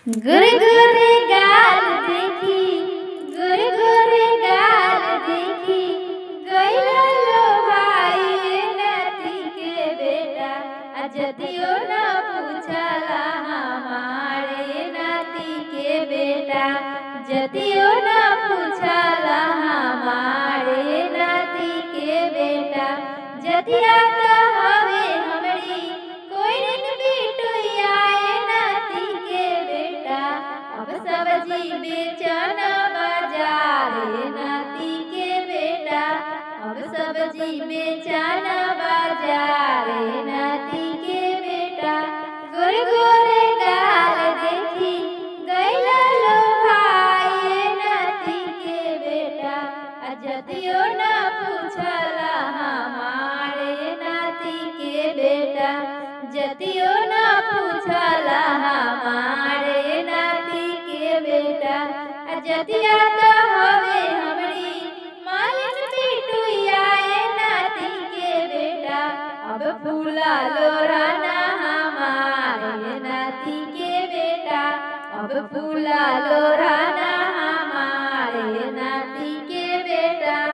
गोरे गोरे गाल देखी, गोरे गोरे गाल देखी, गइला लो भाई नाती के बेटा। जदियो न पूछला हमारे नाती के बेटा, जदियो न पूछला हमारे नाती के बेटा। जदिया तो हवे हमरी कोई दिन बिटुइया नाती के बेटा। अब सब्जी बेचन बाजारे नाती के बेटा, अब सब्जी बेचन बाजारे नाती के बेटा। गोरे गोरे गाल देखी, गइला लो भाई नाती के बेटा। जदियो न पूछला हमारे नाती के बेटा, जदियो न पूछला हमारे नाती के बेटा। जदिया तो हवे हमरी मालिन बिटुइया नाती के बेटा। अब फूला लोराना हमारे नाती के बेटा, अब फूला लोराना